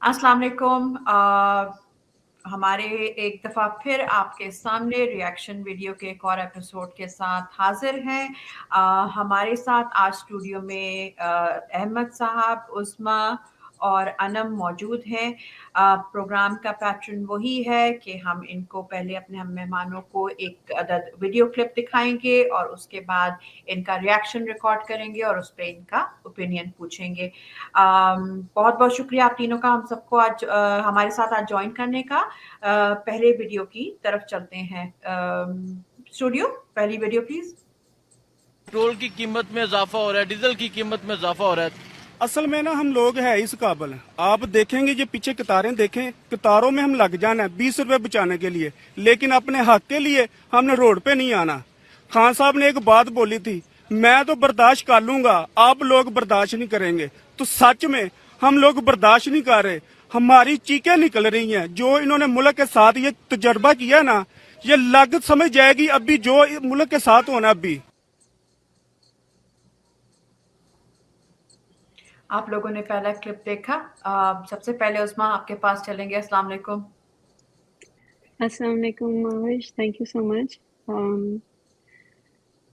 अस्सलाम वालेकुम। हमारे एक दफ़ा फिर आपके सामने रिएक्शन वीडियो के एक और एपिसोड के साथ हाजिर हैं। हमारे साथ आज स्टूडियो में अहमद साहब, उस्मा और अनम मौजूद हैं। प्रोग्राम का पैटर्न वही है कि हम इनको पहले अपने हम मेहमानों को एक अदद वीडियो क्लिप दिखाएंगे और उसके बाद इनका रिएक्शन रिकॉर्ड करेंगे और उस पर इनका ओपिनियन पूछेंगे। बहुत बहुत शुक्रिया आप तीनों का हम सबको आज हमारे साथ आज ज्वाइन करने का। पहले वीडियो की तरफ चलते हैं। स्टूडियो पहली वीडियो प्लीज। पेट्रोल की कीमत में इजाफा हो रहा है, डीजल की कीमत में इजाफा हो रहा है। असल में ना हम लोग हैं इस काबिल, आप देखेंगे ये पीछे कतारें देखें, कतारों में हम लग जाना है 20 रुपए बचाने के लिए, लेकिन अपने हक के लिए हमने रोड पे नहीं आना। खान साहब ने एक बात बोली थी, मैं तो बर्दाश्त कर लूंगा, आप लोग बर्दाश्त नहीं करेंगे। तो सच में हम लोग बर्दाश्त नहीं कर रहे, हमारी चीखें निकल रही हैं। जो इन्होंने मुल्क के साथ ये तजर्बा किया ना, ये लागत समझ जाएगी अभी जो मुल्क के साथ होना। अभी आप लोगों ने पहला क्लिप देखा। सबसे पहले उस्मा आपके पास चलेंगे। अस्सलाम वालेकुम। अस्सलाम वालेकुम Mavish, thank you so much.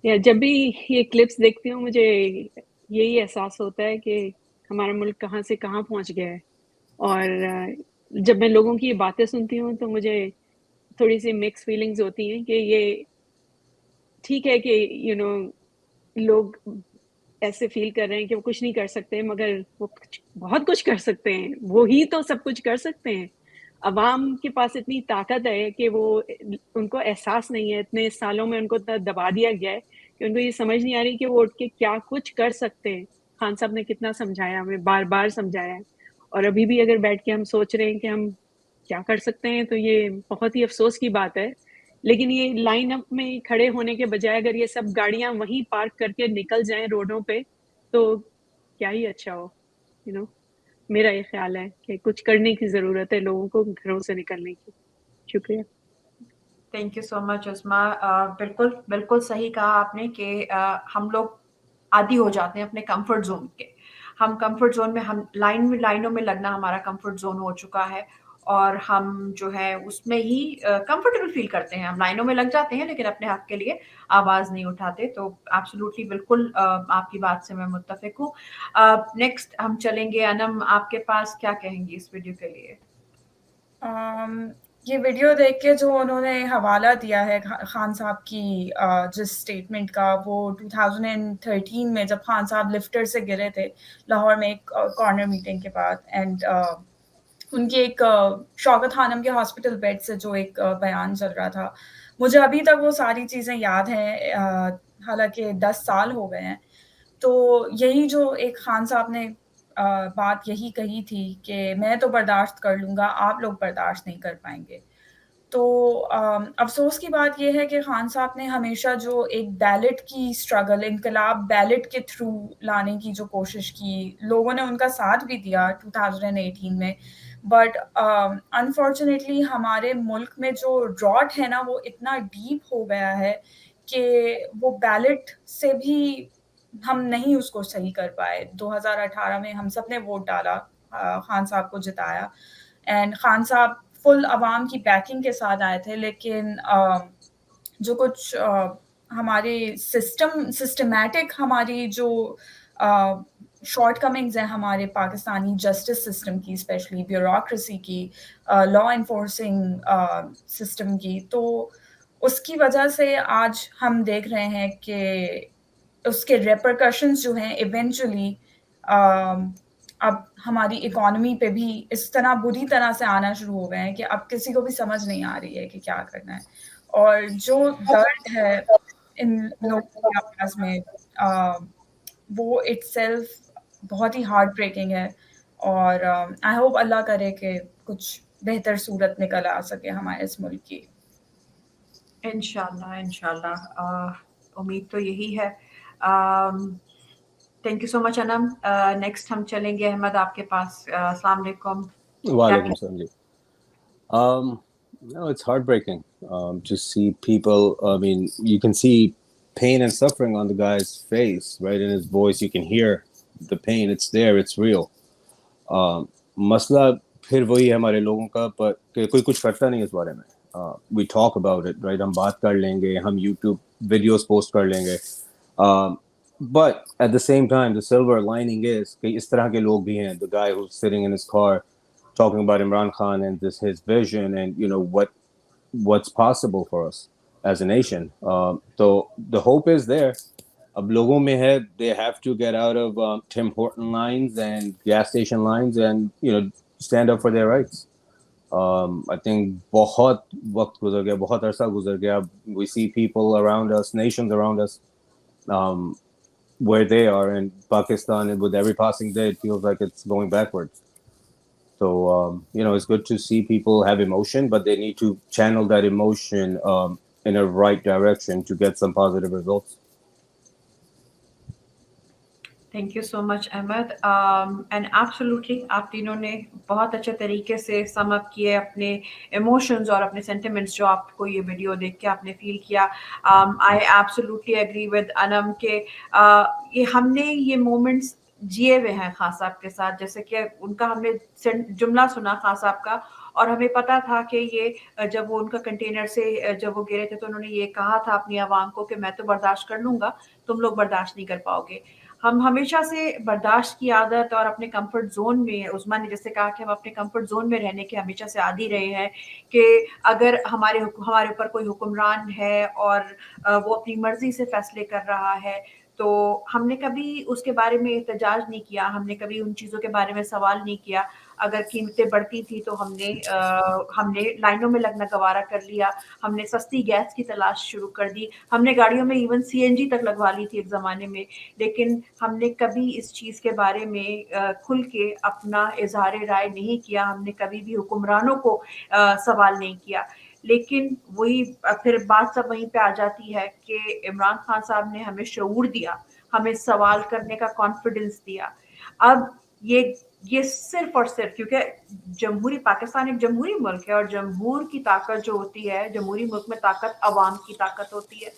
या जब भी ये क्लिप्स देखती हूँ मुझे यही एहसास होता है कि हमारा मुल्क कहाँ से कहाँ पहुँच गया है। और जब मैं लोगों की ये बातें सुनती हूँ तो मुझे थोड़ी सी मिक्स फीलिंग्स होती हैं कि ये ठीक है कि लोग ऐसे फील कर रहे हैं कि वो कुछ नहीं कर सकते, मगर वो बहुत कुछ कर सकते हैं। वो ही तो सब कुछ कर सकते हैं। अवाम के पास इतनी ताकत है कि वो उनको एहसास नहीं है, इतने सालों में उनको दबा दिया गया है कि उनको ये समझ नहीं आ रही कि वो उठ के क्या कुछ कर सकते हैं। खान साहब ने कितना समझाया, हमें बार बार समझाया है, और अभी भी अगर बैठ के हम सोच रहे हैं कि हम क्या कर सकते हैं तो ये बहुत ही अफसोस की बात है। लेकिन ये लाइन अप में खड़े होने के बजाय अगर ये सब गाड़ियां वहीं पार्क करके निकल जाएं रोडों पे तो क्या ही अच्छा हो। मेरा ये ख्याल है कि कुछ करने की ज़रूरत है लोगों को घरों से निकलने की। शुक्रिया। Thank you so much Usma. बिल्कुल बिल्कुल सही कहा आपने कि हम लोग आदी हो जाते हैं अपने कंफर्ट जोन के। हम कंफर्ट जोन में हम लाइनों में लगना हमारा कंफर्ट जोन हो चुका है और हम जो है उसमें ही कंफर्टेबल फील करते हैं। हम लाइनों में लग जाते हैं लेकिन अपने हक के लिए आवाज़ नहीं उठाते। तो एब्सोल्युटली बिल्कुल आपकी बात से मैं मुत्तफिक हूँ। नेक्स्ट हम चलेंगे। अनम आपके पास क्या कहेंगी इस वीडियो के लिए? ये वीडियो देख के जो उन्होंने हवाला दिया है खान साहब की जिस स्टेटमेंट का, वो 2013 में जब खान साहब लिफ्टर से गिरे थे लाहौर में एक कॉर्नर मीटिंग के बाद, एंड उनकी एक शौकत खानम के हॉस्पिटल बेड से जो एक बयान चल रहा था, मुझे अभी तक वो सारी चीज़ें याद हैं, हालांकि 10 साल हो गए हैं। तो यही जो एक खान साहब ने बात यही कही थी कि मैं तो बर्दाश्त कर लूँगा, आप लोग बर्दाश्त नहीं कर पाएँगे। तो अफ़सोस की बात ये है कि खान साहब ने हमेशा जो एक बैलेट की स्ट्रगल, इनकलाब बैलेट के थ्रू लाने की जो कोशिश की, लोगों ने उनका साथ भी दिया 2018 में। बट अनफॉर्चुनेटली हमारे मुल्क में जो ड्रॉट है ना, वो इतना डीप हो गया है कि वो बैलेट से भी हम नहीं उसको सही कर पाए। 2018 में हम सब ने वोट डाला, खान साहब को जिताया, एंड खान साहब फुल अवाम की बैकिंग के साथ आए थे। लेकिन जो कुछ हमारे सिस्टमैटिक हमारी जो शॉर्टकमिंग्स हैं हमारे पाकिस्तानी जस्टिस सिस्टम की, स्पेशली ब्यूरोक्रेसी की, लॉ इन्फोर्सिंग सिस्टम की, तो उसकी वजह से आज हम देख रहे हैं कि उसके रेपरकशंस जो हैं इवेंचुअली अब हमारी इकोनॉमी पे भी इस तरह बुरी तरह से आना शुरू हो गए हैं कि अब किसी को भी समझ नहीं आ रही है कि क्या करना है। और जो दर्द है इन लोगों की आवाज़ में, वो इटसेल्फ बहुत ही हार्ट ब्रेकिंग है। और आई होप अल्लाह करे कि कुछ बेहतर सूरत निकल आ सके हमारे इस मुल्क की। इंशाल्लाह इंशाल्लाह उम्मीद तो यही है। Thank you so much Anam. Next हम चलेंगे अहमद आपके पास। अस्सलाम वालेकुम। Walaikum salam. No, it's heartbreaking to see people. I mean, you can see pain and suffering on the guy's face, right? In his voice, you can hear the pain. It's there. It's real. मसला پھر وہی ہے ہمارے لوگوں کا کہ کوئی کچھ کرتا نہیں اس بارے میں. We talk about it right, ہم بات کر لیں گے, ہم یوٹیوب ویڈیوز پوسٹ کر لیں گے, but at the same time the silver lining is کہ اس طرح کے لوگ بھی ہیں. The guy who's sitting in his car talking about Imran Khan and his vision and you know what's possible for us as a nation. So the hope is there. اب لوگوں میں ہے, they have to get out of Tim Horton lines and gas station lines and you know stand up for their rights. I think بہت وقت گزر گیا, بہت عرصہ گزر گیا. We see people around us, nations around us, where they are, and Pakistan, with every passing day it feels like it's going backwards. So you know, it's good to see people have emotion, but they need to channel that emotion in a right direction to get some positive results. Thank you so much Ahmed. And absolutely آپ تینوں نے بہت اچھے طریقے سے سم اپ کیے اپنے emotions اور اپنے سینٹیمنٹس جو آپ کو یہ ویڈیو دیکھ کے آپ نے فیل کیا. آئی ایبسولوٹلی ایگری ود انم کہ یہ ہم نے یہ مومنٹس جیے ہوئے ہیں خان صاحب کے ساتھ. جیسے کہ ان کا ہم نے جملہ سنا خان صاحب کا, اور ہمیں پتا تھا کہ یہ جب وہ ان کا کنٹینر سے جب وہ گرے تھے تو انہوں نے یہ کہا تھا اپنی عوام کو کہ میں تو برداشت کر لوں گا, تم لوگ برداشت نہیں کر پاؤ گے. ہم ہمیشہ سے برداشت کی عادت اور اپنے کمفرٹ زون میں, عظمیٰ نے جیسے کہا کہ ہم اپنے کمفرٹ زون میں رہنے کے ہمیشہ سے عادی رہے ہیں کہ اگر ہمارے اوپر کوئی حکمران ہے اور وہ اپنی مرضی سے فیصلے کر رہا ہے تو ہم نے کبھی اس کے بارے میں احتجاج نہیں کیا, ہم نے کبھی ان چیزوں کے بارے میں سوال نہیں کیا. اگر قیمتیں بڑھتی تھی تو ہم نے لائنوں میں لگنا گوارا کر لیا, ہم نے سستی گیس کی تلاش شروع کر دی, ہم نے گاڑیوں میں ایون CNG تک لگوا لی تھی ایک زمانے میں. لیکن ہم نے کبھی اس چیز کے بارے میں کھل کے اپنا اظہار رائے نہیں کیا, ہم نے کبھی بھی حکمرانوں کو سوال نہیں کیا. لیکن وہی پھر بات سب وہیں پہ آ جاتی ہے کہ عمران خان صاحب نے ہمیں شعور دیا, ہمیں سوال کرنے کا کانفیڈنس دیا. اب یہ صرف اور صرف کیونکہ جمہوری پاکستان ایک جمہوری ملک ہے, اور جمہور کی طاقت جو ہوتی ہے, جمہوری ملک میں طاقت عوام کی طاقت ہوتی ہے.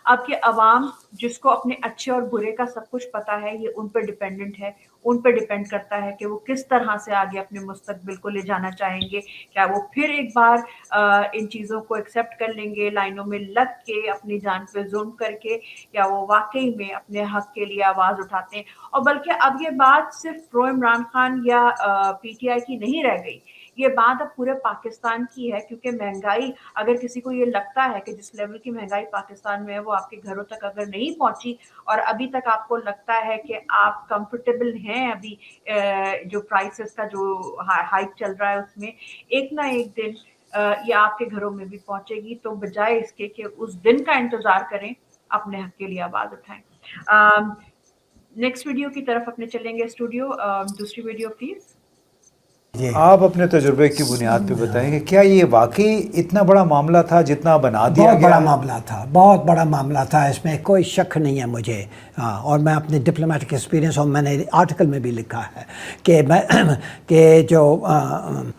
اب یہ عوام جس کو اپنے اچھے اور برے کا سب کچھ پتا ہے, یہ ان پہ ڈیپینڈنٹ ہے, ان پہ ڈیپینڈ کرتا ہے کہ وہ کس طرح سے آگے اپنے مستقبل کو لے جانا چاہیں گے. کیا وہ پھر ایک بار ان چیزوں کو ایکسیپٹ کر لیں گے لائنوں میں لگ کے اپنی جان پہ ظلم کر کے, یا وہ واقعی میں اپنے حق کے لیے آواز اٹھاتے ہیں. اور بلکہ اب یہ بات صرف پرو عمران خان یا PTI کی نہیں رہ گئی, یہ بات اب پورے پاکستان کی ہے. کیونکہ مہنگائی, اگر کسی کو یہ لگتا ہے کہ جس لیول کی مہنگائی پاکستان میں ہے وہ آپ کے گھروں تک اگر نہیں پہنچی, اور ابھی تک آپ کو لگتا ہے کہ آپ کمفرٹیبل ہیں ابھی جو پرائسز کا جو ہائیک چل رہا ہے اس میں, ایک نہ ایک دن یہ آپ کے گھروں میں بھی پہنچے گی. تو بجائے اس کے کہ اس دن کا انتظار کریں, اپنے حق کے لیے آواز اٹھائیں. نیکسٹ ویڈیو کی طرف اپنے چلیں گے اسٹوڈیو. دوسری ویڈیو پلیز. آپ اپنے تجربے کی بنیاد پہ بتائیں کہ کیا یہ واقعی اتنا بڑا معاملہ تھا جتنا بنا دیا گیا؟ بہت بڑا معاملہ تھا, بہت بڑا معاملہ تھا, اس میں کوئی شک نہیں ہے مجھے. اور میں اپنے ڈپلومیٹک ایکسپیرینس, اور میں نے آرٹیکل میں بھی لکھا ہے کہ جو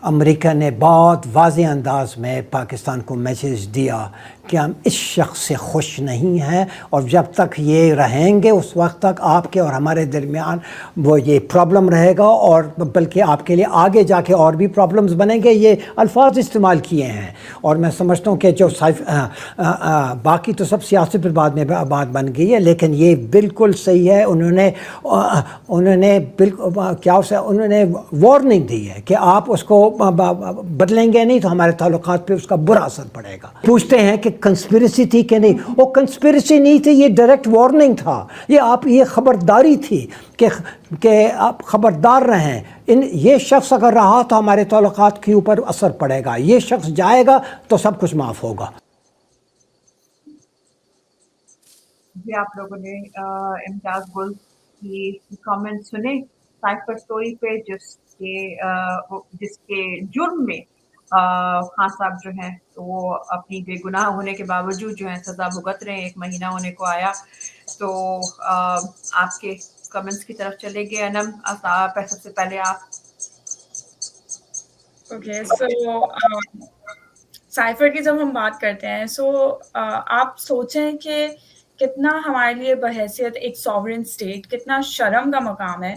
امریکہ نے بہت واضح انداز میں پاکستان کو میسیج دیا کہ ہم اس شخص سے خوش نہیں ہیں, اور جب تک یہ رہیں گے اس وقت تک آپ کے اور ہمارے درمیان وہ یہ پرابلم رہے گا, اور بلکہ آپ کے لیے آگے جا کے اور بھی پرابلمز بنیں گے. یہ الفاظ استعمال کیے ہیں, اور میں سمجھتا ہوں کہ جو باقی تو سب سیاست پر بعد میں بات بن گئی ہے, لیکن یہ بالکل صحیح ہے. انہوں نے بالکل انہوں نے وارننگ دی ہے کہ آپ اس کو بدلیں گے نہیں تو ہمارے تعلقات پہ اس کا برا اثر پڑے گا. پوچھتے ہیں کہ کنسپیریسی تھی کہ نہیں, وہ کنسپیریسی نہیں تھی, یہ ڈائریکٹ وارننگ تھا. یہ خبرداری تھی کہ آپ خبردار رہیں, یہ شخص اگر رہا تو ہمارے تعلقات کے اوپر اثر پڑے گا, یہ شخص جائے گا تو سب کچھ معاف ہوگا. جی آپ لوگوں نے امتیاز گل کی کامنٹ سنے سائفر سٹوری پہ, جس کے جرم میں خان صاحب جو ہیں تو وہ اپنی بے گناہ ہونے کے باوجود جو ہیں سزا بھگت رہے ہیں, 1 مہینہ ہونے کو آیا. تو آپ کے کمنٹس کی طرف چلے گئے. انم, سب سے پہلے آپ. اوکے, سو سائفر کی جب ہم بات کرتے ہیں, سو آپ سوچیں کہ کتنا ہمارے لیے بحیثیت ایک سوورن اسٹیٹ کتنا شرم کا مقام ہے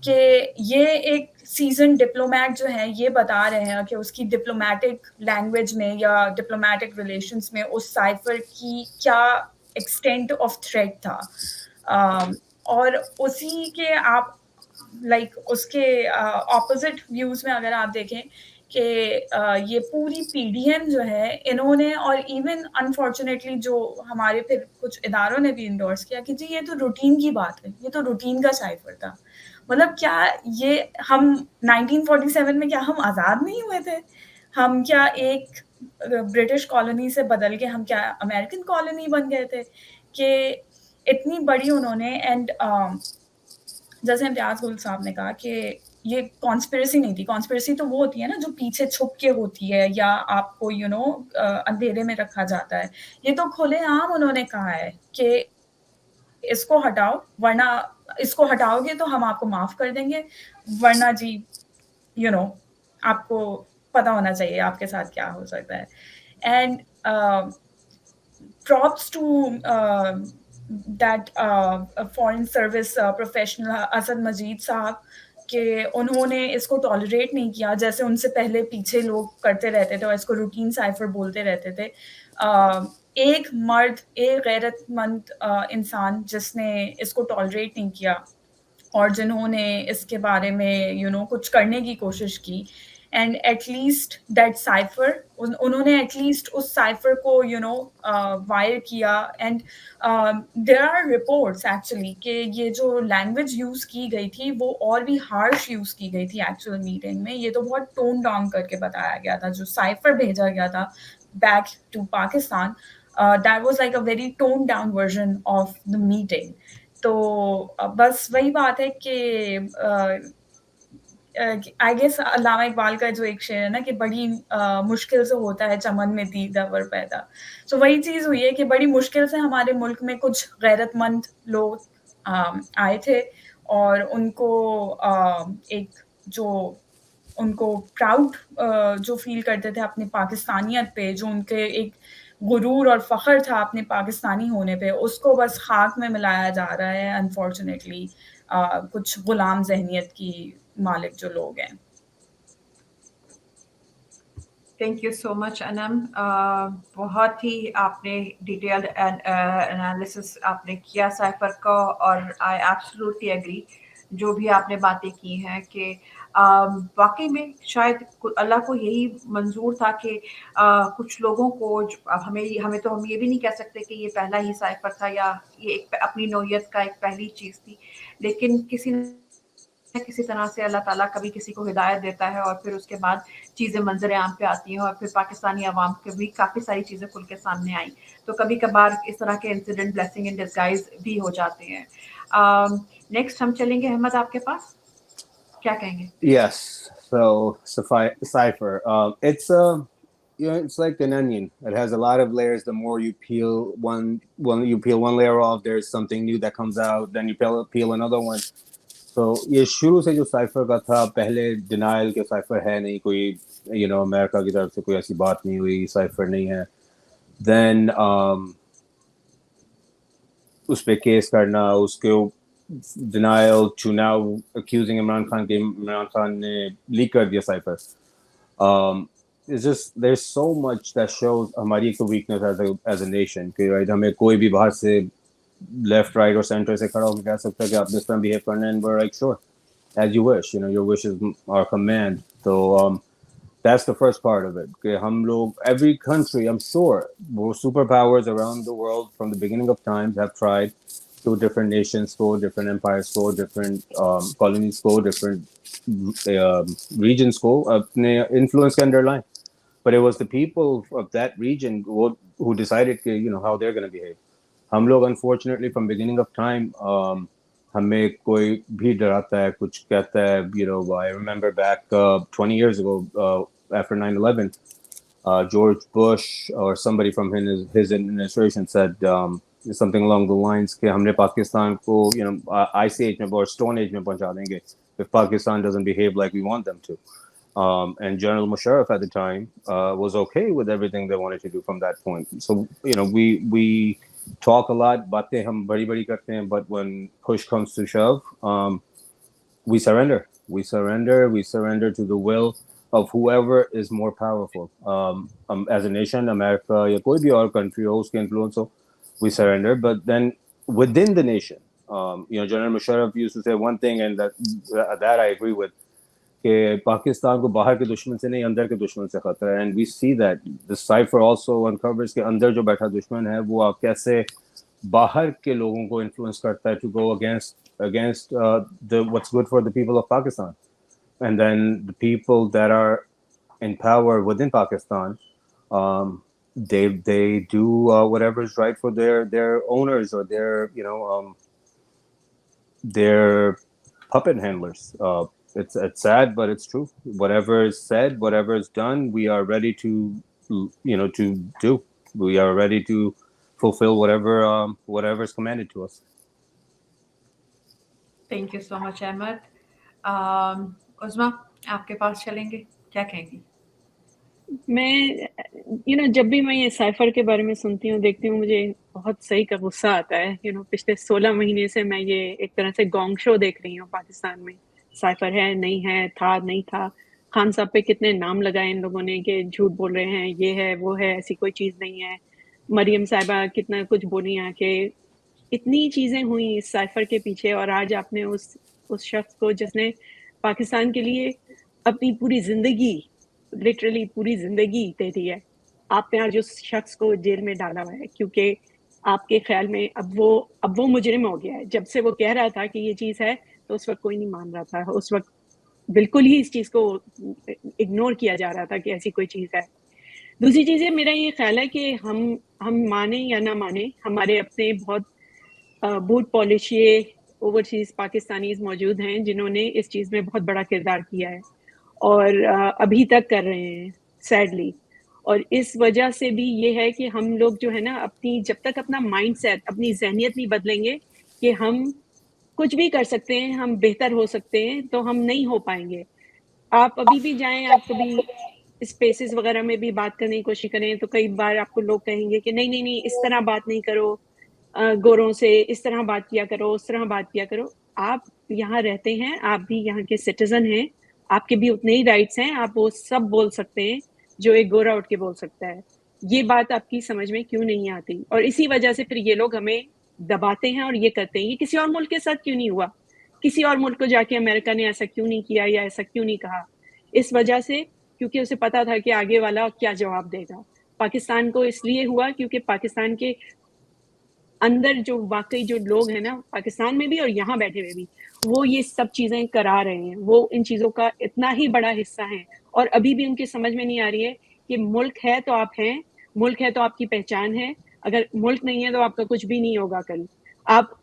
کہ یہ ایک سیزن ڈپلومیٹ جو ہے یہ بتا رہے ہیں کہ اس کی ڈپلومیٹک لینگویج میں یا ڈپلومیٹک ریلیشنس میں اس سائفر کی کیا ایکسٹینٹ آف تھریٹ تھا. اور اسی کے آپ لائک اس کے اپوزٹ ویوز میں اگر آپ دیکھیں کہ یہ پوری پی ڈی ایم جو ہے انہوں نے اور ایون انفارچونیٹلی جو ہمارے پھر کچھ اداروں نے بھی انڈورس کیا کہ جی یہ تو روٹین کی بات ہے, یہ تو روٹین کا سائفر تھا. مطلب کیا یہ ہم 1947 میں کیا ہم آزاد نہیں ہوئے تھے؟ ہم کیا ایک برٹش کالونی سے بدل کے ہم کیا امریکن کالونی بن گئے تھے؟ کہ اتنی بڑی انہوں نے اینڈ جیسے امتیاز گل صاحب نے کہا کہ یہ کانسپریسی نہیں تھی. کانسپریسی تو وہ ہوتی ہے نا جو پیچھے چھپ کے ہوتی ہے یا آپ کو اندھیرے میں رکھا جاتا ہے. یہ تو کھلے عام انہوں نے کہا ہے کہ اس کو ہٹاؤ, ورنہ اس کو ہٹاؤ گے تو ہم آپ کو معاف کر دیں گے, ورنہ جی آپ کو پتا ہونا چاہیے آپ کے ساتھ کیا ہو سکتا ہے. And props to that foreign service professional Asad Majeed صاحب کہ انہوں نے اس کو ٹالریٹ نہیں کیا, جیسے ان سے پہلے پیچھے لوگ کرتے رہتے تھے اور اس کو روٹین سائفر بولتے رہتے تھے. ایک مرد, ایک غیرت مند انسان جس نے اس کو ٹالریٹ نہیں کیا اور جنہوں نے اس کے بارے میں کچھ کرنے کی کوشش کی. And at least that cipher, انہوں نے ایٹ لیسٹ اس سائفر کو وائر کیا. And there are reports actually کہ یہ جو لینگویج یوز کی گئی تھی وہ اور بھی ہارش یوز کی گئی تھی ایکچوئل میٹنگ میں. یہ تو بہت ٹون ڈاؤن کر کے بتایا گیا تھا. جو سائفر بھیجا گیا تھا back to Pakistan, that was like a very tone down version of the meeting. تو بس وہی بات ہے کہ آئی گیس علامہ اقبال کا جو ایک شعر ہے نا کہ بڑی مشکل سے ہوتا ہے چمن میں دیدور پیدا. سو وہی چیز ہوئی ہے کہ بڑی مشکل سے ہمارے ملک میں کچھ غیرت مند لوگ آئے تھے اور ان کو ایک جو ان کو پراؤڈ جو فیل کرتے تھے اپنی پاکستانیت پہ, جو ان کے ایک غرور اور فخر تھا اپنے پاکستانی ہونے پہ, اس کو بس خاک میں ملایا جا رہا ہے انفارچونیٹلی کچھ غلام ذہنیت کی مالک جو لوگ ہیں. تھینک یو سو مچ انم, بہت ہی آپ نے ڈیٹیلڈ انالیسس آپ نے کیا سائفر کا, اور آئی ایبسلیوٹلی ایگری جو بھی آپ نے باتیں کی ہیں کہ واقعی میں شاید اللہ کو یہی منظور تھا کہ کچھ لوگوں کو ہمیں تو ہم یہ بھی نہیں کہہ سکتے کہ یہ پہلا ہی سائفر تھا یا یہ ایک اپنی نوعیت کا ایک پہلی چیز تھی, لیکن کسی طرح سے اللہ تعالیٰ کبھی کسی کو ہدایت دیتا ہے اور پھر اس کے بعد چیزیں منظر عام پہ آتی ہیں, اور پھر پاکستانی عوام کے بھی کافی ساری چیزیں کھل کے سامنے آئیں. تو کبھی کبھار اس طرح کے انسیڈنٹ بلیسنگ ان ڈسگائز بھی ہو جاتے ہیں. نیکسٹ ہم چلیں گے احمد آپ کے پاس, کیا کہیں گے؟ Yes, so cipher. It's like an onion. It has a lot of layers. The more you peel one layer off, there's something new that comes out. Then you peel another one. So یہ شروع سے جو cipher کا تھا, پہلے denial کے cipher ہے نہیں کوئی, امریکہ کی طرف سے کوئی ایسی بات نہیں ہوئی, سائفر نہیں ہے. دین اس پہ کیس کرنا, اس کے denial to now accusing Imran Khan کے, عمران خان نے لیک کر دیا cipher. It's just there's so much that shows ہماری ایک تو ویکنس ایز اے نیشن کہ ہمیں کوئی بھی باہر سے لیفٹ رائٹ اور سینٹر سے کھڑا ہو کے کہہ سکتا ہے کہ آپ نے اس طرح بہیو کرنا ہے, and we're like sure as you wish, your wish is our command. So that's the first part of it کہ ہم لوگ, every country I'm sure super powers around the world from the beginning of times have tried to different nations go, different empires go, different colonies go, different regions go, اپنے influence کے underline, but it was the people of that region who decided how they're going to behave. ہم لوگ unfortunately from beginning of time ہمیں کوئی بھی ڈراتا ہے, کچھ کہتا ہے. I remember back 20 years ago after 9/11 George Bush or somebody from his administration said something along the lines کہ ہم نے پاکستان کو ice age میں اور stone age میں پہنچا دیں گے if Pakistan doesn't behave like we want them to. And General Musharraf at the time was okay with everything they wanted to do from that point. So we talk a lot, باتیں ہم بڑی بڑی کرتے ہیں, but when push comes to shove, we surrender. We surrender to the will of whoever is more powerful. As a nation, America या कोई भी और country हो, उसके influence हो, we surrender. But then within the nation, General Musharraf used to say one thing, and that I agree with, कि पाकिस्तान को बाहर के दुश्मन से नहीं, अंदर के दुश्मन से खतरा है. And we see that the cipher also uncovers कि अंदर जो बैठा दुश्मन है, वो आप कैसे बाहर के लोगों को influence करता है to go against what's good for the people of Pakistan. And then the people that are in power within Pakistan, they do whatever is right for their owners or their puppet handlers. It's sad, but it's true. Whatever is said, whatever is done, we are ready to do. We are ready to fulfill whatever is commanded to us. Thank you so much Ahmad. Usma, आपके पास चलेंगे, क्या कहेंगी? मैं जब भी मैं ये साइफर के बारे में सुनती हूँ, देखती हूँ, मुझे बहुत सही का गुस्सा आता है. पिछले 16 महीने से मैं ये एक तरह से गोंग शो देख रही हूँ पाकिस्तान में. साइफर है, नहीं है, था, नहीं था. खान साहब पे कितने नाम लगाए इन लोगों ने कि झूठ बोल रहे हैं, ये है, वो है, ऐसी कोई चीज़ नहीं है. मरियम साहिबा कितना कुछ बोली हैं कि इतनी चीज़ें हुई इस साइफर के पीछे, और आज आपने उस शख्स को जिसने पाकिस्तान के लिए अपनी पूरी ज़िंदगी, लिटरली पूरी ज़िंदगी दे दी है, आपने आज उस शख्स को जेल में डाला हुआ है क्योंकि आपके ख्याल में अब वो मुजरिम हो गया है. जब से वो कह रहा था कि ये चीज़ है, तो उस वक्त कोई नहीं मान रहा था. उस वक्त बिल्कुल ही इस चीज़ को इग्नोर किया जा रहा था कि ऐसी कोई चीज़ है. दूसरी चीज़ है, मेरा ये ख्याल है कि हम माने या ना माने, हमारे अपने बहुत बूट पॉलिशिए ओवरसीज़ पाकिस्तानीज़ मौजूद हैं जिन्होंने इस चीज़ में बहुत बड़ा किरदार किया है और अभी तक कर रहे हैं सैडली. और इस वजह से भी ये है कि हम लोग जो है ना, जब तक अपना माइंडसेट, अपनी जहनियत नहीं बदलेंगे कि हम कुछ भी कर सकते हैं, हम बेहतर हो सकते हैं, तो हम नहीं हो पाएंगे. आप अभी भी जाएं, आप कभी स्पेसेस वगैरह में भी बात करने की कोशिश करें, तो कई बार आपको लोग कहेंगे कि नहीं, इस तरह बात नहीं करो, गोरों से इस तरह बात किया करो, उस तरह बात किया करो. आप यहाँ रहते हैं, आप भी यहाँ के सिटीजन हैं, आपके भी उतने ही राइट्स हैं, आप वो सब बोल सकते हैं जो एक गोरा उठ के बोल सकता है. ये बात आपकी समझ में क्यों नहीं आती? और इसी वजह से फिर ये लोग हमें दबाते हैं और ये करते हैं. ये किसी और मुल्क के साथ क्यों नहीं हुआ? किसी और मुल्क को जाके अमेरिका ने ऐसा क्यों नहीं किया या ऐसा क्यों नहीं कहा? इस वजह से, क्योंकि उसे पता था कि आगे वाला क्या जवाब देगा. पाकिस्तान को इसलिए हुआ क्योंकि पाकिस्तान के अंदर जो वाकई जो लोग हैं ना, पाकिस्तान में भी और यहाँ बैठे हुए भी, वो ये सब चीज़ें करा रहे हैं. वो इन चीज़ों का इतना ही बड़ा हिस्सा है और अभी भी उनकी समझ में नहीं आ रही है कि मुल्क है तो आप हैं, मुल्क है तो आपकी पहचान है. अगर मुल्क नहीं है तो आपका कुछ भी नहीं होगा कल. आप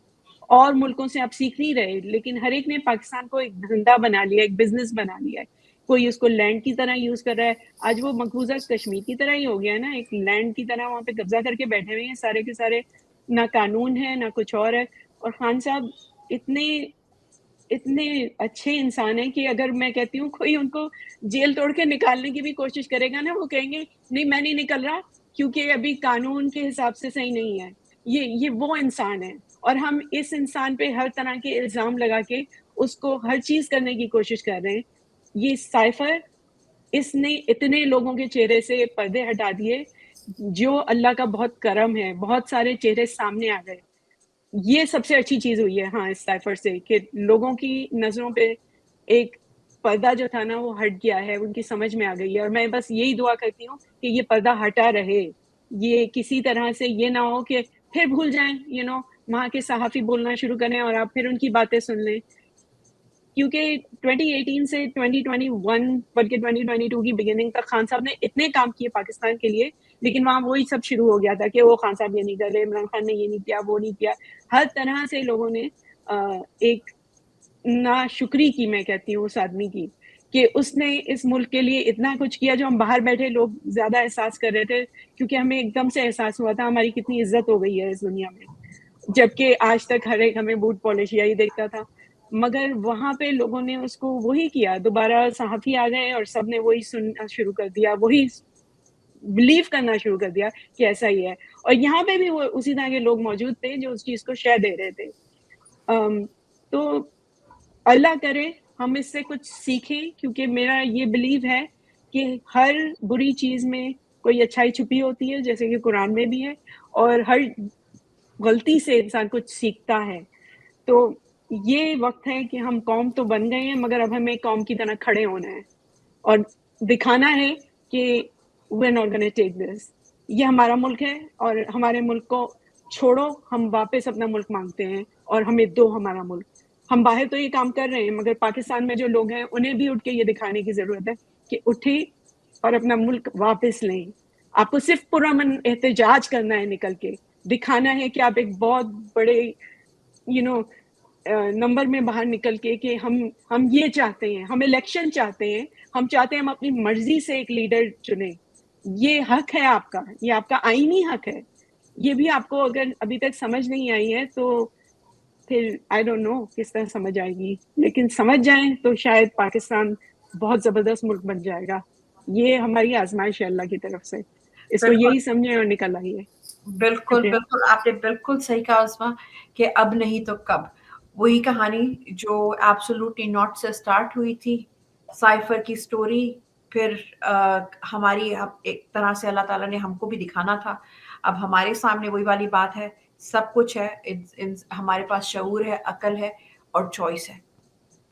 और मुल्कों से आप सीख नहीं रहे, लेकिन हर एक ने पाकिस्तान को एक धंधा बना लिया, एक बिजनेस बना लिया है. कोई उसको लैंड की तरह यूज़ कर रहा है. आज वो मकबूजा कश्मीर की तरह ही हो गया है ना, एक लैंड की तरह वहाँ पे कब्जा करके बैठे हुए हैं सारे के सारे. ना कानून है ना कुछ और है. और खान साहब इतने अच्छे इंसान हैं कि अगर मैं कहती हूँ कोई उनको जेल तोड़ के निकालने की भी कोशिश करेगा ना, वो कहेंगे नहीं, मैं नहीं निकल रहा क्योंकि अभी कानून के हिसाब से सही नहीं है. ये वो इंसान है और हम इस इंसान पे हर तरह के इल्ज़ाम लगा के उसको हर चीज़ करने की कोशिश कर रहे हैं. ये साइफर, इसने इतने लोगों के चेहरे से पर्दे हटा दिए. जो अल्लाह का बहुत करम है, बहुत सारे चेहरे सामने आ गए. ये सबसे अच्छी चीज़ हुई है हाँ इस साइफर से, कि लोगों की नज़रों पे एक पर्दा जो था ना वो हट गया है, उनकी समझ में आ गई है. और मैं बस यही दुआ करती हूँ कि ये पर्दा हटा रहे. ये किसी तरह से ये ना हो कि फिर भूल जाएं, वहाँ के सहाफ़ी बोलना शुरू करें और आप फिर उनकी बातें सुन लें. क्योंकि 2018 से 2021 बल्कि 2022 की बिगिनिंग तक खान साहब ने इतने काम किए पाकिस्तान के लिए, लेकिन वहाँ वही सब शुरू हो गया था कि वो खान साहब ये नहीं कर रहे, इमरान खान ने ये नहीं किया, वो नहीं किया. हर तरह से लोगों ने एक नाशुक्री की, मैं कहती हूँ उस आदमी की, कि उसने इस मुल्क के लिए इतना कुछ किया जो हम बाहर बैठे लोग ज़्यादा एहसास कर रहे थे, क्योंकि हमें एकदम से एहसास हुआ था हमारी कितनी इज्जत हो गई है इस दुनिया में. जबकि आज तक हर एक हमें बूट पॉलिशिया ही देखता था, मगर वहाँ पे लोगों ने उसको वही किया. दोबारा सहाफ़ी आ गए और सब ने वही सुनना शुरू कर दिया, वही बिलीव करना शुरू कर दिया कि ऐसा ही है. और यहाँ पे भी वो उसी तरह के लोग मौजूद थे जो उस चीज़ को शह दे रहे थे. तो अल्लाह करे हम इससे कुछ सीखें, क्योंकि मेरा ये बिलीव है कि हर बुरी चीज़ में कोई अच्छाई छुपी होती है, जैसे कि कुरान में भी है, और हर गलती से इंसान कुछ सीखता है। तो ये वक़्त है कि हम कौम तो बन गए हैं, मगर अब हमें कौम की तरह खड़े होना है और दिखाना है कि we are not gonna take this. ये हमारा मुल्क है और हमारे मुल्क को छोड़ो, हम वापस अपना मुल्क मांगते हैं और हमें दो हमारा मुल्क। हम बाहर तो ये काम कर रहे हैं, मगर पाकिस्तान में जो लोग हैं उन्हें भी उठ के ये दिखाने की ज़रूरत है कि उठें और अपना मुल्क वापस लें। आपको सिर्फ पुरअमन एहतजाज करना है, निकल के दिखाना है कि आप एक बहुत बड़े यू नो नंबर में बाहर निकल के कि हम ये चाहते हैं, हम इलेक्शन चाहते हैं, हम चाहते हैं हम अपनी मर्जी से एक लीडर चुने। ये हक है आपका, ये आपका आईनी हक है। ये भी आपको अगर अभी तक समझ नहीं आई है तो फिर आई डोंट नो किस तरह समझ आएगी, लेकिन समझ जाएं तो शायद पाकिस्तान बहुत जबरदस्त मुल्क बन जाएगा। ये हमारी आजमाइश है अल्लाह की तरफ से, इसको बिल्कुल यही समझें और निकल आइए। बिल्कुल शुक्रिया। बिल्कुल, आपने बिल्कुल सही कहा उस्मा कि अब नहीं तो कब। वही कहानी जो एब्सोल्युटली नॉट से स्टार्ट हुई थी, साइफर की स्टोरी, फिर हमारी एक तरह से अल्लाह ताला ने हमको भी दिखाना था। अब हमारे सामने वही वाली बात है, सब कुछ है, हमारे पास शऊर है, अकल है और चॉइस है।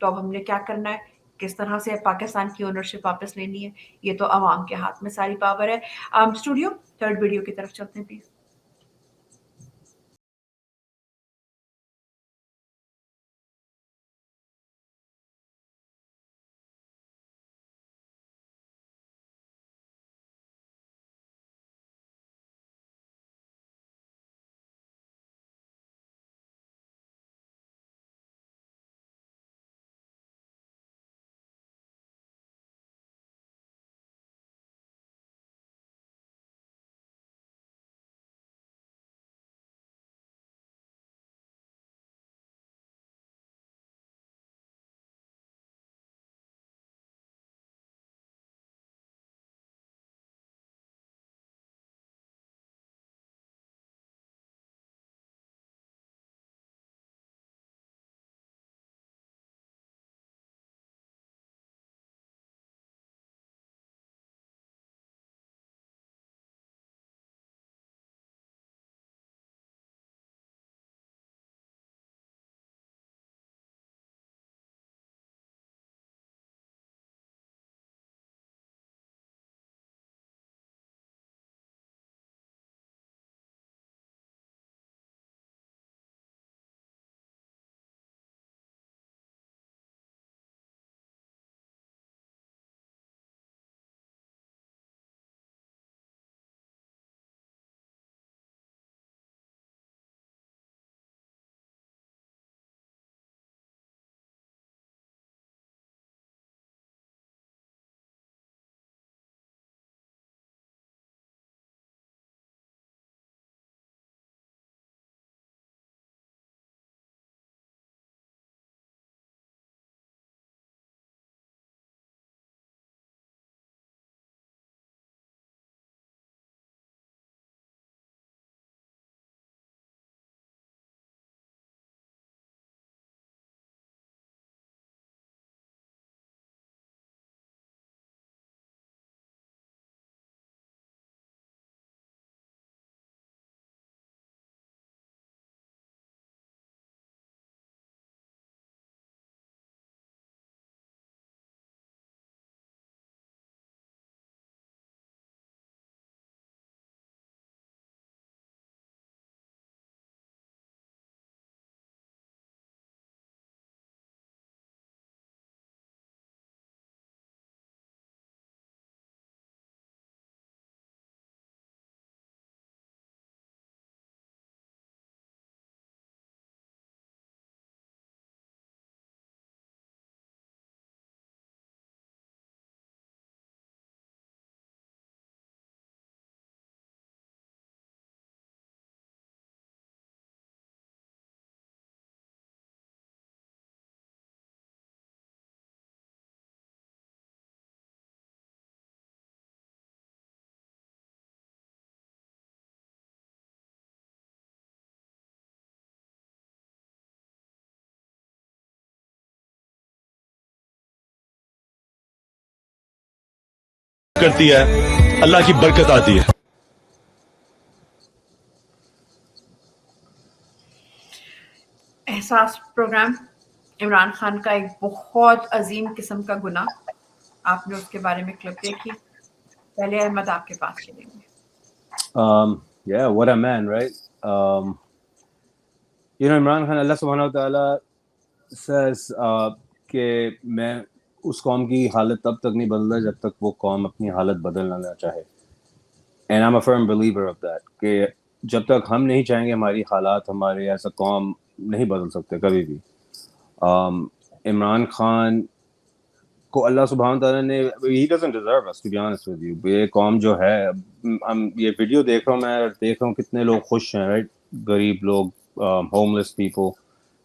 तो अब हमने क्या करना है, किस तरह से पाकिस्तान की ओनरशिप वापस लेनी है, ये तो अवाम के हाथ में सारी पावर है। स्टूडियो थर्ड वीडियो की तरफ चलते हैं प्लीज। کرتی ہے اللہ کی برکت آتی ہے. احساس پروگرام عمران خان کا ایک بہت عظیم قسم کا گناہ, آپ نے اس کے بارے میں کلپ دیکھی. پہلے احمد آپ کے پاس چلیں گے. Yeah, what a man, right? Imran Khan, Allah subhanahu wa ta'ala says کہ میں اس قوم کی حالت تب تک نہیں بدلتا جب تک وہ قوم اپنی حالت بدلنا نہ چاہے. And I'm a firm believer of that, کہ جب تک ہم نہیں چاہیں گے ہماری حالات ہمارے ایسا قوم نہیں بدل سکتے کبھی بھی. عمران خان کو اللہ سبحانہ تعالیٰ نے he doesn't deserve us, to be honest with you. یہ قوم جو ہے, یہ ویڈیو دیکھ رہا ہوں میں, دیکھ رہا ہوں کتنے لوگ خوش ہیں, رائٹ, غریب لوگ, ہوملیس پیپل,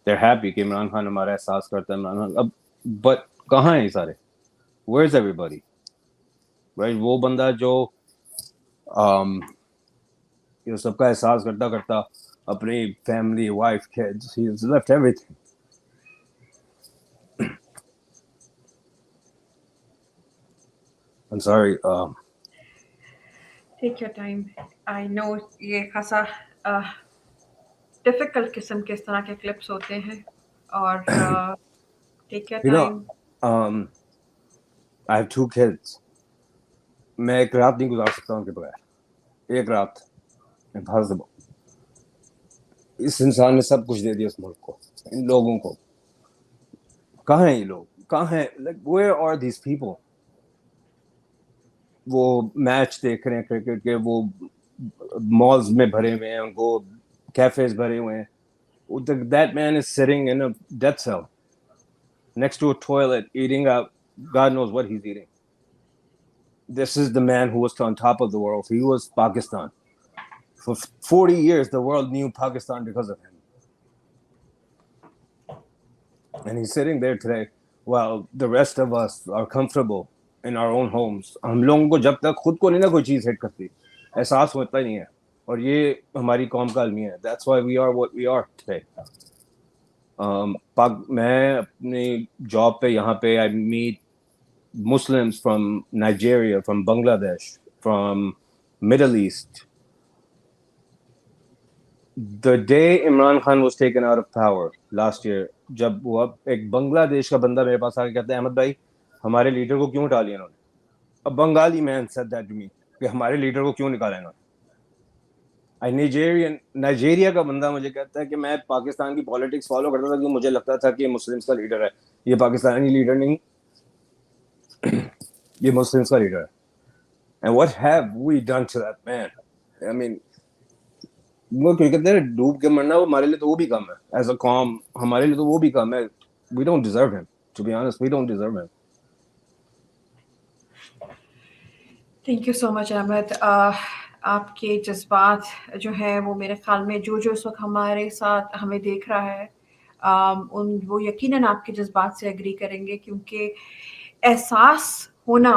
they're happy کہ عمران خان ہمارا احساس کرتا ہے. عمران خان اب بٹ کہاں ہیں یہ سارے, where is everybody, right? وہ بندہ جو سب کا احساس کرتا کرتا اپنی family, wife, kids, he has left everything. I'm sorry. Take your time. I know یہ خاصا ڈیفیکلٹ قسم کے اس طرح کے کلپس ہوتے ہیں, اور take your time. I have 2 kids. میں ایک رات نہیں گزار سکتا ان کے بغیر, ایک رات. Impossible. اس انسان نے سب کچھ دے دیا اس ملک کو, ان لوگوں کو. کہاں ہیں یہ لوگ, کہاں ہیں, like where are these people? وہ میچ دیکھ رہے ہیں کرکٹ کے, وہ مالز میں بھرے ہوئے ہیں, ان کو کیفیز بھرے ہوئے ہیں. That man is sitting in a death cell next to a toilet eating out God knows what he's eating. This is the man who was on top of the world. He was Pakistan. For 40 years the world knew Pakistan because of him. And he's sitting there today while the rest of us are comfortable in our own homes. ہم لوگوں کو جب تک خود کو نہیں نا کوئی چیز ہٹ کرتی, احساس ہوتا ہی نہیں ہے. اور یہ ہماری قوم کا المیہ ہے. That's why we are what we are today. میں اپنی جاب پہ یہاں پہ I meet Muslims from Nigeria, from Bangladesh, from Middle East. The day Imran Khan was taken out of power last year, جب وہ ایک بنگلہ دیش کا بندہ میرے پاس آ کے کہتا ہے, احمد بھائی ہمارے لیڈر کو کیوں اٹھا لیا انہوں نے. A Bengali man said that to me, کہ ہمارے لیڈر کو کیوں نکالا انہوں نے. نائجیریا کا بندہ مجھے کہتا ہے کہ میں پاکستان کی پالیٹکس فالو کرتا تھا کیونکہ مجھے لگتا تھا کہ یہ مسلمس کا لیڈر ہے, یہ پاکستانی لیڈر نہیں, یہ مسلمس کا لیڈر ہے. And what have we done to that man? I mean, وہ کیوں کہتے ہیں ڈوب کے مرنا, وہ ہمارے لیے تو وہ بھی کم ہے. ایز اے قوم ہمارے لیے تو وہ بھی کم ہے. We don't deserve him, to be honest. We don't deserve him. Thank you so much Ahmad. آپ کے جذبات جو ہیں وہ میرے خیال میں جو اس وقت ہمارے ساتھ ہمیں دیکھ رہا ہے, وہ یقیناً آپ کے جذبات سے ایگری کریں گے, کیونکہ احساس ہونا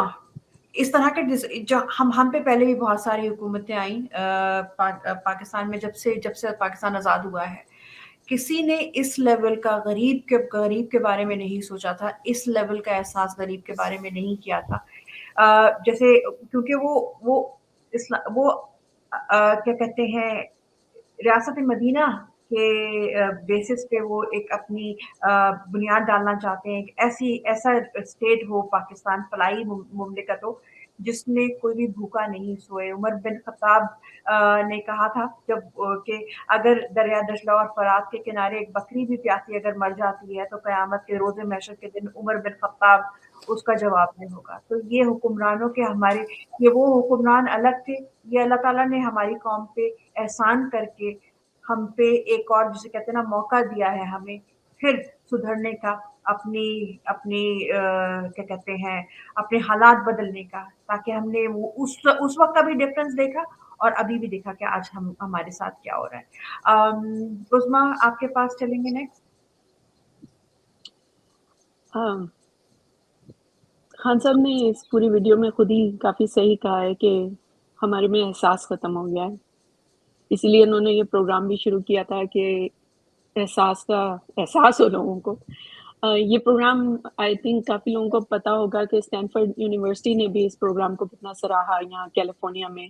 اس طرح کے جو ہم پہ پہلے بھی بہت ساری حکومتیں آئیں پاکستان میں, جب سے پاکستان آزاد ہوا ہے. کسی نے اس لیول کا غریب کے بارے میں نہیں سوچا تھا, اس لیول کا احساس غریب کے بارے میں نہیں کیا تھا. جیسے کیونکہ وہ کیا کہتے ہیں, ریاست مدینہ کے بیسس پہ وہ ایک اپنی بنیاد ڈالنا چاہتے ہیں. ایسا اسٹیٹ ہو پاکستان, فلاحی مملکت ہو جس میں کوئی بھی بھوکا نہیں سوئے. عمر بن خطاب نے کہا تھا جب کہ اگر دریا دجلہ اور فرات کے کنارے ایک بکری بھی پیاسی اگر مر جاتی ہے تو قیامت کے روز محشر کے دن عمر بن خطاب اس کا جواب نہیں ہوگا. تو یہ حکمرانوں کے یہ وہ حکمران الگ تھے. یہ اللہ تعالیٰ نے ہماری قوم پہ احسان کر کے ہم پہ ایک اور جسے کہتے ہیں نا موقع دیا ہے ہمیں پھر سدھرنے کا, اپنی کیا کہتے ہیں اپنے حالات بدلنے کا, تاکہ ہم نے اس وقت کا بھی ڈفرینس دیکھا اور ابھی بھی دیکھا کہ آج ہمارے ساتھ کیا ہو رہا ہے. عظمیٰ آپ کے پاس چلیں گے نیکسٹ. خان صاحب نے اس پوری ویڈیو میں خود ہی کافی صحیح کہا ہے کہ ہمارے میں احساس ختم ہو گیا ہے. اسی لیے انہوں نے یہ پروگرام بھی شروع کیا تھا کہ احساس ہو لوگوں کو. ये प्रोग्राम आई थिंक काफ़ी लोगों को पता होगा कि स्टैनफोर्ड यूनिवर्सिटी ने भी इस प्रोग्राम को कितना सराहा यहाँ कैलिफोर्निया में,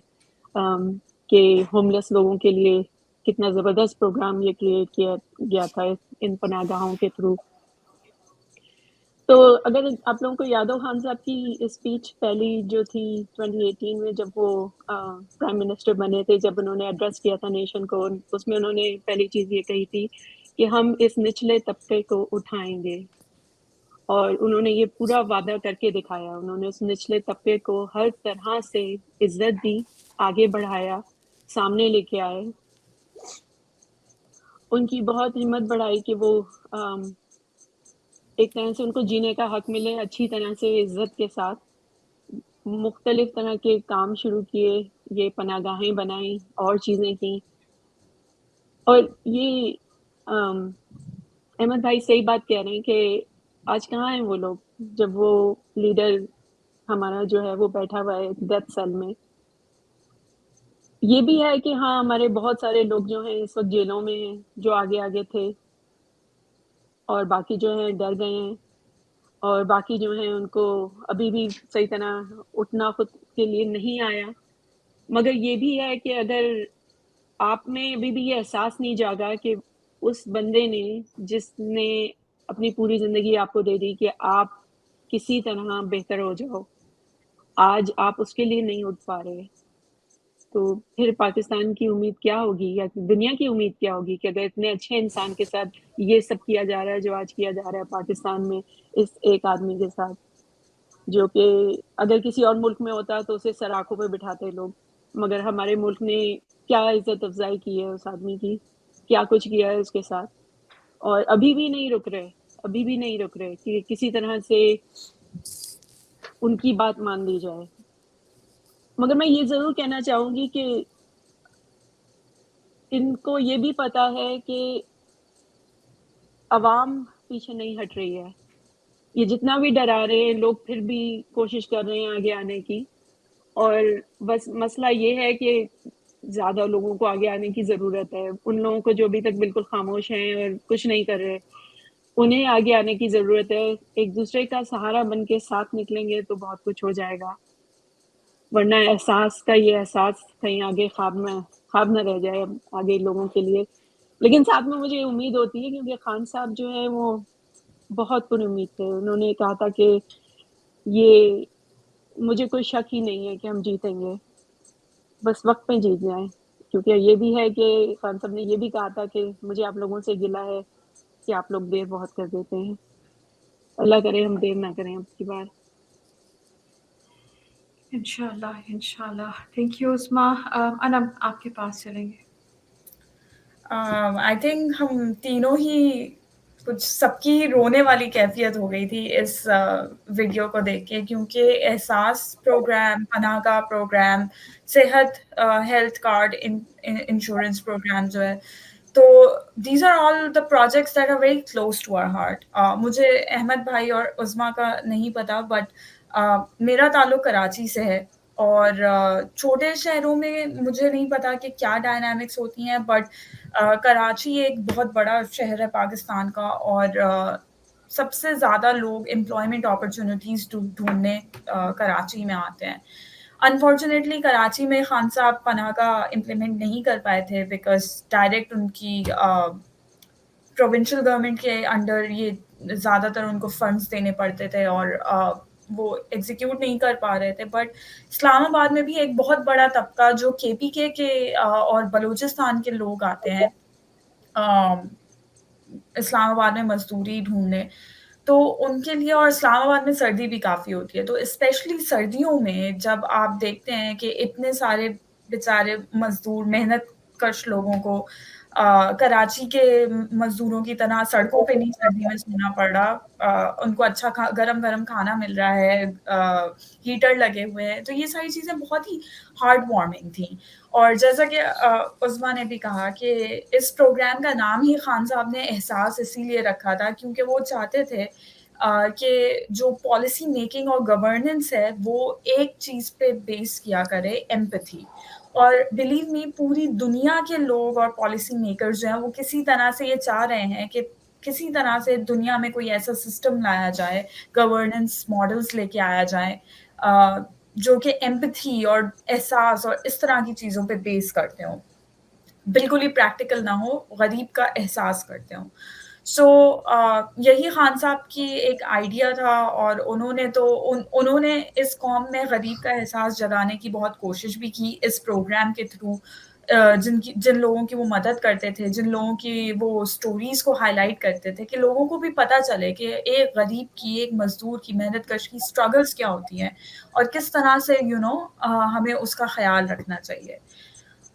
कि होमलेस लोगों के लिए कितना ज़बरदस्त प्रोग्राम ये क्रिएट किया गया था इन पनाहगाहों के थ्रू। तो अगर आप लोगों को याद हो, खान साहब की स्पीच पहली जो थी 2018 में जब वो प्राइम मिनिस्टर बने थे, जब उन्होंने एड्रेस किया था नेशन को, उसमें उन्होंने पहली चीज़ ये कही थी कि हम इस निचले तबके को उठाएंगे, और उन्होंने ये पूरा वादा करके दिखाया। उन्होंने उस निचले तबके को हर तरह से इज्जत दी, आगे बढ़ाया, सामने लेके आए। उनकी बहुत हिम्मत बढ़ाई कि वो एक तरह से उनको जीने का हक मिले अच्छी तरह से, इज्जत के साथ। मुख्तलिफ तरह के काम शुरू किए, ये पनाहगाहें बनाई और चीज़ें की। और ये अहमद भाई सही बात कह रहे हैं कि आज कहाँ हैं वो लोग, जब वो लीडर हमारा जो है वो बैठा हुआ है डेथ सेल में। ये भी है कि हाँ, हमारे बहुत सारे लोग जो हैं इस वक्त जेलों में हैं, जो आगे आगे थे, और बाकी जो हैं डर गए हैं, और बाकी जो हैं उनको अभी भी सही तरह उठना खुद के लिए नहीं आया। मगर ये भी है कि अगर आप में अभी भी ये एहसास नहीं जागा कि उस बंदे ने जिसने अपनी पूरी ज़िंदगी आपको दे दी कि आप किसी तरह बेहतर हो जाओ, आज आप उसके लिए नहीं उठ पा रहे, तो फिर पाकिस्तान की उम्मीद क्या होगी, या दुनिया की उम्मीद क्या होगी कि अगर इतने अच्छे इंसान के साथ ये सब किया जा रहा है जो आज किया जा रहा है पाकिस्तान में इस एक आदमी के साथ, जो कि अगर किसी और मुल्क में होता तो उसे सराखों पे बिठाते लोग, मगर हमारे मुल्क ने क्या इज्जत अफजाई की है उस आदमी की, क्या कुछ किया है उसके साथ, और अभी भी नहीं रुक रहे कि किसी तरह से उनकी बात मान ली जाए। मगर मैं ये ज़रूर कहना चाहूँगी कि इनको ये भी पता है कि अवाम पीछे नहीं हट रही है। ये जितना भी डरा रहे हैं लोग, फिर भी कोशिश कर रहे हैं आगे आने की, और बस मसला ये है कि ज़्यादा लोगों को आगे आने की ज़रूरत है। उन लोगों को जो अभी तक बिल्कुल खामोश हैं और कुछ नहीं कर रहे, उन्हें आगे आने की ज़रूरत है। एक दूसरे का सहारा बन के साथ निकलेंगे तो बहुत कुछ हो जाएगा, वरना ये एहसास कहीं आगे ख्वाब न रह जाए आगे लोगों के लिए। लेकिन साथ में मुझे उम्मीद होती है, क्योंकि खान साहब जो है वो बहुत पुरुम्मीद थे। उन्होंने कहा था कि ये मुझे कोई शक ही नहीं है कि हम जीतेंगे, बस वक्त पे जीत जाएं। क्योंकि ये भी है कि खान साहब ने ये भी कहा था कि मुझे आप लोगों से गिला है कि आप लोग देर बहुत कर देते हैं, अल्लाह करे हम देर ना करें अब की बार। इंशाल्लाह। थैंक यू उस्मा। अनम, आपके पास चलेंगे। आई थिंक हम तीनों ही कुछ सबकी रोने वाली कैफियत हो गई थी इस वीडियो को देख के, क्योंकि एहसास प्रोग्राम, पनाह का प्रोग्राम, सेहत हेल्थ कार्ड इंश्योरेंस प्रोग्राम जो है, तो these are all the projects that are very close to our heart. मुझे अहमद भाई और उस्मा का नहीं पता, बट मेरा ताल्लुक कराची से है, और छोटे शहरों में मुझे नहीं पता कि क्या डायनामिक्स होती हैं, बट कराची एक बहुत बड़ा शहर है पाकिस्तान का, और सबसे ज़्यादा लोग एम्प्लॉयमेंट अपॉर्चुनिटीज़ ढूंढने कराची में आते हैं। अनफॉर्चुनेटली कराची में खान साहब पनाह का इम्प्लीमेंट नहीं कर पाए थे, बिकॉज डायरेक्ट उनकी प्रोविंशियल गवर्नमेंट के अंडर ये ज़्यादातर उनको फंड्स देने पड़ते थे, और वो एग्जीक्यूट नहीं कर पा रहे थे। बट इस्लामाबाद में भी एक बहुत बड़ा तबका जो KPK के और बलूचिस्तान के लोग आते हैं इस्लामाबाद में मजदूरी ढूंढने, तो उनके लिए, और इस्लामाबाद में सर्दी भी काफ़ी होती है, तो स्पेशली सर्दियों में जब आप देखते हैं कि इतने सारे बेचारे मजदूर, मेहनत कश लोगों को कराची के मजदूरों की तरह सड़कों पे नहीं सर्दी में सोना पड़ रहा, उनको अच्छा गरम गरम खाना मिल रहा है, हीटर लगे हुए हैं, तो ये सारी चीज़ें बहुत ही हार्ट वार्मिंग थी। और जैसा कि उस्मा ने भी कहा कि इस प्रोग्राम का नाम ही खान साहब ने एहसास इसीलिए रखा था क्योंकि वो चाहते थे कि जो पॉलिसी मेकिंग और गवर्नेंस है वो एक चीज़ पे बेस किया करे, एम्पैथी। और बिलीव मी, पूरी दुनिया के लोग और पॉलिसी मेकर्स जो हैं वो किसी तरह से ये चाह रहे हैं कि किसी तरह से दुनिया में कोई ऐसा सिस्टम लाया जाए, गवर्नेंस मॉडल्स लेके आया जाए जो कि एम्पैथी और एहसास और इस तरह की चीज़ों पे बेस करते हों, बिल्कुल ही प्रैक्टिकल ना हो, गरीब का एहसास करते हों। सो यही खान साहब की एक आइडिया था और उन्होंने इस कौम में गरीब का एहसास जगाने की बहुत कोशिश भी की इस प्रोग्राम के थ्रू। जिन लोगों की वो मदद करते थे, जिन लोगों की वो स्टोरीज़ को हाईलाइट करते थे कि लोगों को भी पता चले कि एक गरीब की, एक मज़दूर की, मेहनतकश की स्ट्रगल्स क्या होती हैं और किस तरह से हमें उसका ख़्याल रखना चाहिए।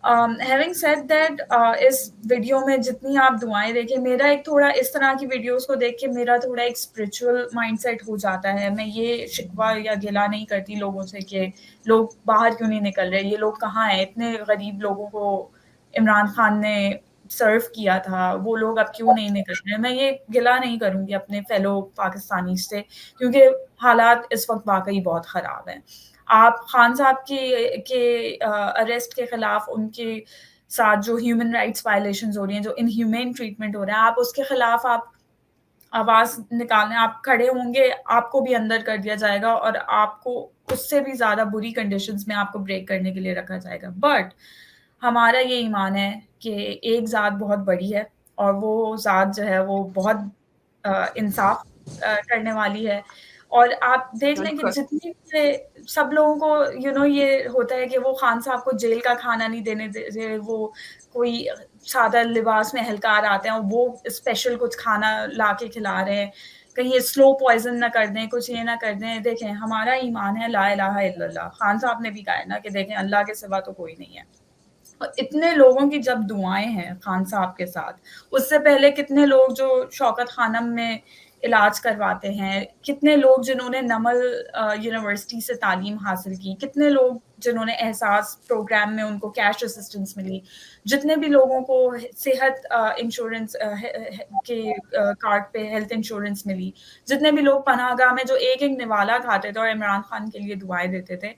हैविंग सेड दैट इस वीडियो में जितनी आप दुआएं देखें, मेरा एक थोड़ा इस तरह की वीडियोस को देख के मेरा थोड़ा एक स्पिरिचुअल माइंडसेट हो जाता है। मैं ये शिकवा या गिला नहीं करती लोगों से कि लोग बाहर क्यों नहीं निकल रहे, ये लोग कहाँ हैं, इतने गरीब लोगों को इमरान खान ने सर्व किया था, वो लोग अब क्यों नहीं निकल रहे। मैं ये गिला नहीं करूँगी अपने फेलो पाकिस्तानी से, क्योंकि हालात इस वक्त वाकई बहुत ख़राब हैं। आप खान साहब के अरेस्ट के खिलाफ, उनके साथ जो ह्यूमन राइट्स वायलेशंस हो रही हैं, जो इनह्यूमेन ट्रीटमेंट हो रहा है, आप उसके खिलाफ आप आवाज़ निकालने आप खड़े होंगे, आपको भी अंदर कर दिया जाएगा और आपको उससे भी ज़्यादा बुरी कंडीशंस में आपको ब्रेक करने के लिए रखा जाएगा। बट हमारा ये ईमान है कि एक ज़ात बहुत बड़ी है और वो ज़ात जो है वो बहुत इंसाफ करने वाली है। और आप देख लें कि जितनी से सब लोगों को ये होता है कि वो खान साहब को जेल का खाना नहीं देने दे रहे, वो कोई सादा लिबास में एहलकार आते हैं और वो स्पेशल कुछ खाना ला के खिला रहे हैं, कहीं ये स्लो पॉइजन ना कर दें, कुछ ये ना कर दें। देखें, हमारा ईमान है ला इलाहा इल्लल्लाह। खान साहब ने भी कहा है ना कि देखें, अल्लाह के सिवा तो कोई नहीं है। और इतने लोगों की जब दुआएं हैं खान साहब के साथ, उससे पहले कितने लोग जो शौकत खानम में इलाज करवाते हैं, कितने लोग जिन्होंने नमल यूनिवर्सिटी से तालीम हासिल की, कितने लोग जिन्होंने एहसास प्रोग्राम में उनको कैश असिस्टेंस मिली, जितने भी लोगों को सेहत इंश्योरेंस के कार्ड पे हेल्थ इंश्योरेंस मिली, जितने भी लोग पनाहगाह में जो एक एक निवाला खाते थे और इमरान खान के लिए दुआएं देते थे,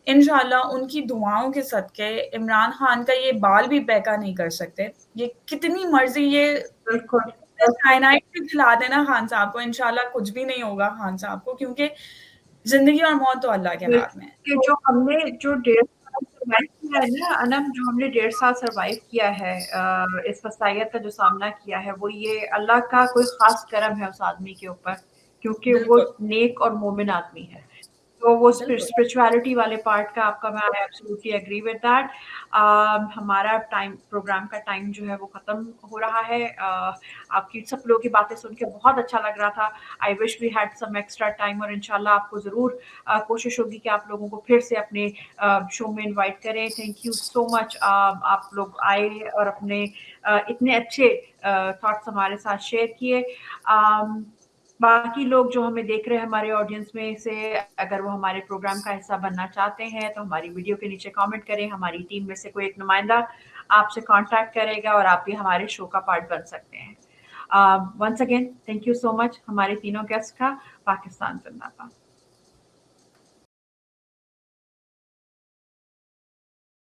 इंशाल्लाह उनकी दुआओं के सदके इमरान खान का ये बाल भी बैका नहीं कर सकते। ये कितनी मर्जी ये साइनाइड भी खिला देना खान साहब को, इंशाल्लाह कुछ भी नहीं होगा खान साहब को, क्योंकि जिंदगी और मौत तो अल्लाह के हाथ में है। कि जो हमने जो 1.5 साल सर्वाइव किया है ना अनम, जो हमने 1.5 साल सर्वाइव किया है, इस वसायत का जो सामना किया है, वो ये अल्लाह का कोई खास करम है उस आदमी के ऊपर, क्योंकि वो नेक और मोमिन आदमी है। तो वो स्पिरिचुअलिटी वाले पार्ट का आपका मैं एब्सोल्युटली एग्री विद दैट। हमारा प्रोग्राम का टाइम जो है वो ख़त्म हो रहा है। आपकी सब लोगों की बातें सुन के बहुत अच्छा लग रहा था। I wish we had some extra time, और इंशाल्लाह आपको ज़रूर कोशिश होगी कि आप लोगों को फिर से अपने शो में इनवाइट करें। थैंक यू सो मच, आप लोग आए और अपने इतने अच्छे थॉट्स हमारे साथ शेयर किए। बाकी लोग जो हमें देख रहे हैं हमारे ऑडियंस में से, अगर वो हमारे प्रोग्राम का हिस्सा बनना चाहते हैं तो हमारी वीडियो के नीचे कमेंट करें। हमारी टीम में से कोई एक नुमाइंदा आपसे कांटेक्ट करेगा और आप भी हमारे शो का पार्ट बन सकते हैं। Once again thank you so much हमारे तीनों गेस्ट का। पाकिस्तान जिंदाबाद।